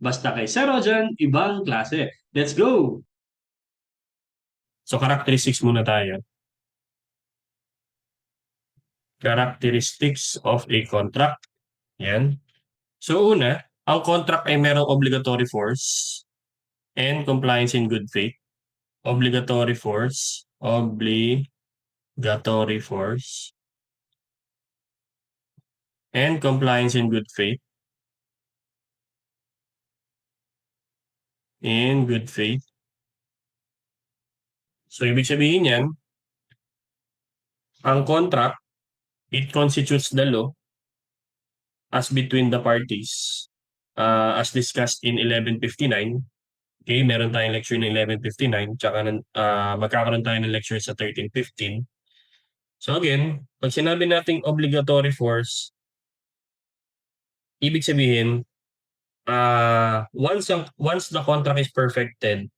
Basta kay Sir Rojan, ibang klase. Let's go! So characteristics muna tayo. Characteristics of a contract. Yan. So una, ang contract ay merong obligatory force and compliance in good faith. Obligatory force, and compliance in good faith. In good faith. So ibig sabihin yan, ang contract, it constitutes the law as between the parties as discussed in 1159. Okay, meron tayong lecture ng 1159, tsaka magkakaroon tayo ng lecture sa 1315. So again, pag sinabi nating obligatory force, ibig sabihin, once the contract is perfected,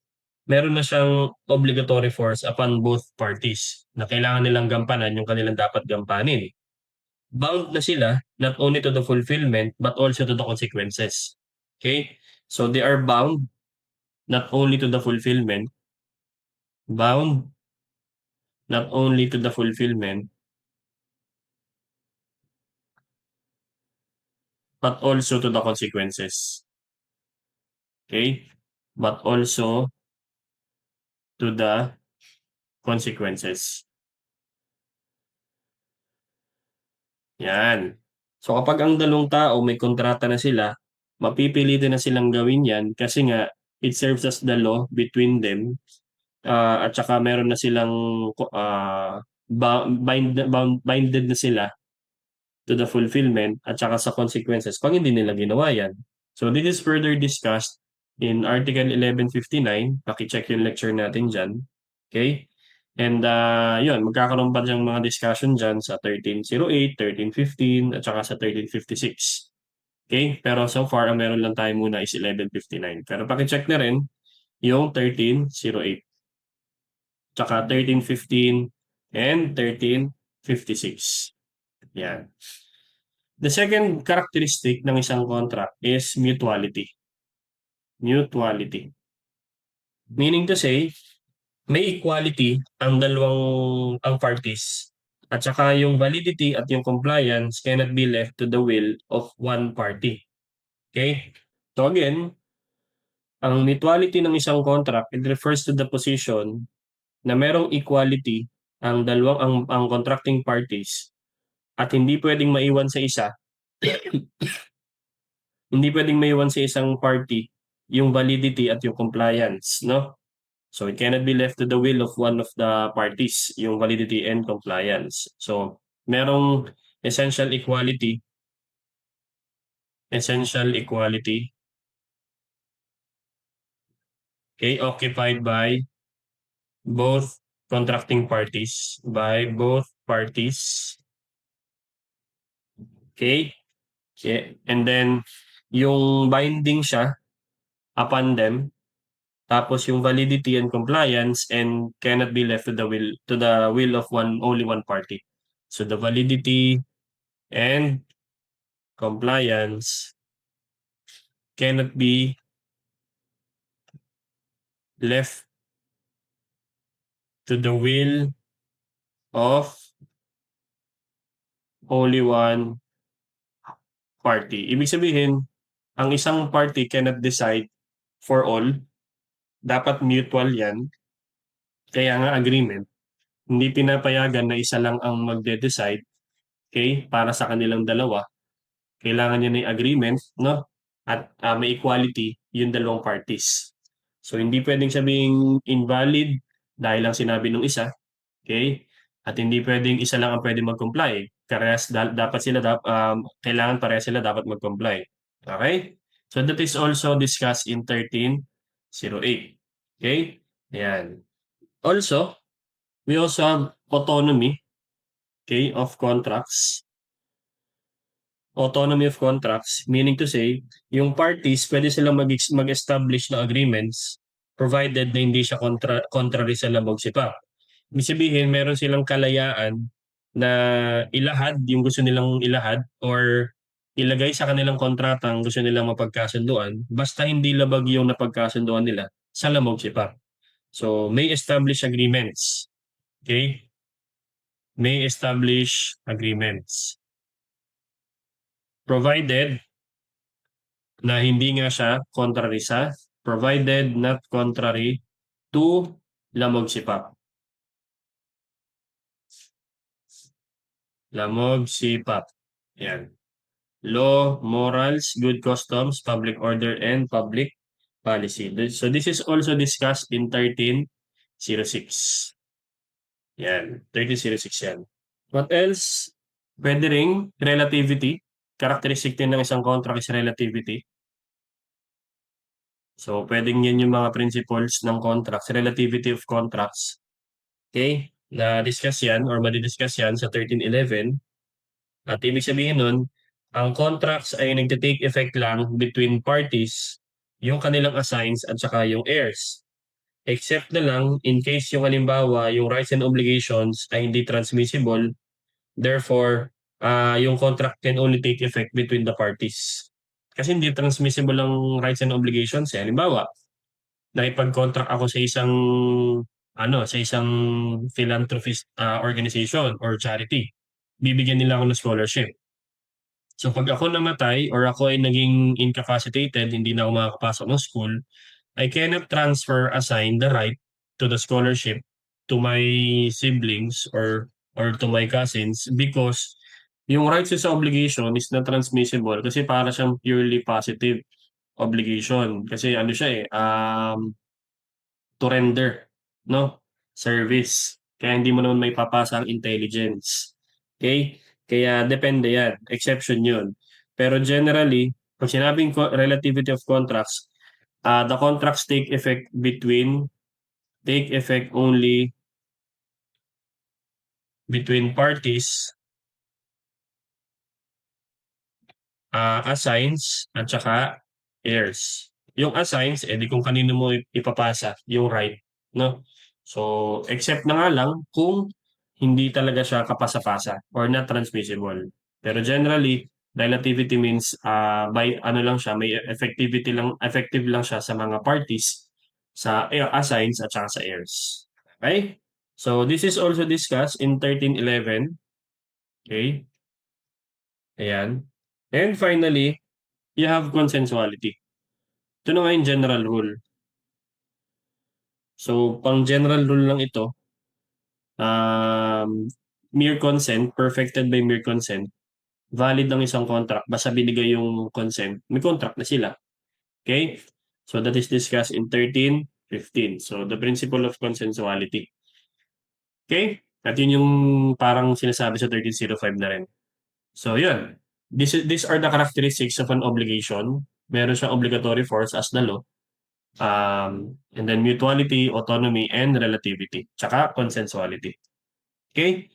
meron na siyang obligatory force upon both parties na kailangan nilang gampanan yung kanilang dapat gampanin. Bound na sila not only to the fulfillment but also to the consequences. Okay? So they are bound not only to the fulfillment, bound not only to the fulfillment, but also to the consequences. Okay? But also to the consequences. Yan. So kapag ang dalawang tao may kontrata na sila, mapipilitin na silang gawin yan kasi nga it serves as the law between them. At saka meron na silang binded na sila to the fulfillment at saka sa consequences pag hindi nila ginawa yan. So this is further discussed in Article 1159. Paki-check yung lecture natin dyan. Okay? And yun, magkakaroon pa diyang mga discussion dyan sa 1308, 1315, at saka sa 1356. Okay? Pero so far, ang meron lang tayo muna is 1159. Pero paki-check na rin yung 1308, tsaka 1315, and 1356. Yan. The second characteristic ng isang contract is mutuality. Mutuality. Meaning to say, may equality ang parties. At saka yung validity at yung compliance cannot be left to the will of one party. Okay? So again, ang mutuality ng isang contract, it refers to the position na merong equality ang contracting parties at hindi pwedeng maiwan sa isa. Hindi pwedeng maiwan sa isang party yung validity at yung compliance, no? So it cannot be left to the will of one of the parties, yung validity and compliance. So merong essential equality, okay, occupied by both contracting parties, okay? Okay. And then yung binding siya upon them, tapos yung validity and compliance and cannot be left to the will of only one party. So the validity and compliance cannot be left to the will of only one party. Ibig sabihin, ang isang party cannot decide for all. Dapat mutual yan. Kaya nga agreement. Hindi pinapayagan na isa lang ang magde-decide, okay, para sa kanilang dalawa. Kailangan niya ng agreement, no? At may equality yung dalawang parties. So hindi pwedeng sabing invalid dahil lang sinabi ng isa, okay? At hindi pwedeng isa lang ang pwedeng mag-comply. Kailangan parehas sila dapat mag-comply. Okay? So that is also discussed in 1308. Okay? Ayan. Also, we also have autonomy, okay, of contracts. Autonomy of contracts, meaning to say, yung parties, pwede silang mag-establish ng agreements provided na hindi siya contrary sa Lambog Sipa. Ibig sabihin, meron silang kalayaan na ilahad yung gusto nilang ilahad or ilagay sa kanilang kontrata ang gusto nilang mapagkasunduan, basta hindi labag yung napagkasunduan nila sa lamog sipa. So, may establish agreements. Okay? May establish agreements. Provided na hindi nga siya contrary sa, provided not contrary to lamog sipa. Lamog sipa. Yan. Law, morals, good customs, public order, and public policy. So this is also discussed in 1306. Yan, 1306 yan. What else? Pwede ring relativity. Characteristic din ng isang contract is relativity. So, pwedeng yan yung mga principles ng contracts, relativity of contracts. Okay? Na-discuss yan or madidiscuss yan sa 1311. At ibig sabihin nun, ang contracts ay nagte-take effect lang between parties, yung kanilang assigns at saka yung heirs. Except na lang, in case yung halimbawa, yung rights and obligations ay hindi transmissible, therefore, yung contract can only take effect between the parties. Kasi hindi transmissible ang rights and obligations. Halimbawa, nakipag-contract ako sa isang philanthropist organization or charity. Bibigyan nila ako ng scholarship. So pag ako namatay or ako ay naging incapacitated, hindi na ako makakapasok ng school, I cannot assign the right to the scholarship to my siblings or to my cousins because yung rights sa obligation is not transmissible kasi para siyang purely positive obligation. Kasi ano siya to render, no? Service. Kaya hindi mo naman may papasa ang intelligence. Okay? Kaya depende yan. Exception yun. Pero generally, pag sinabing relativity of contracts, the contracts take effect only between parties, assigns, at saka heirs. Yung assigns, di kung kanino mo ipapasa yung right, no? So, except na nga lang kung hindi talaga siya kapasa-pasa or not transmissible. Pero generally, relativity means by ano lang siya, may effective lang siya sa mga parties, sa assigns at saka sa heirs. Okay? So, this is also discussed in 1311. Okay? Ayan. And finally, you have consensuality. Ito na nga yung general rule. So, pang general rule lang ito, mere consent, perfected by mere consent, valid ang isang contract, basta binigay yung consent, may contract na sila. Okay? So, that is discussed in 1315. So, the principle of consensuality. Okay? At yun yung parang sinasabi sa 1305 na rin. So, yun. These are the characteristics of an obligation. Meron siyang obligatory force as the law. And then mutuality, autonomy, and relativity. Tsaka consensuality. Okay?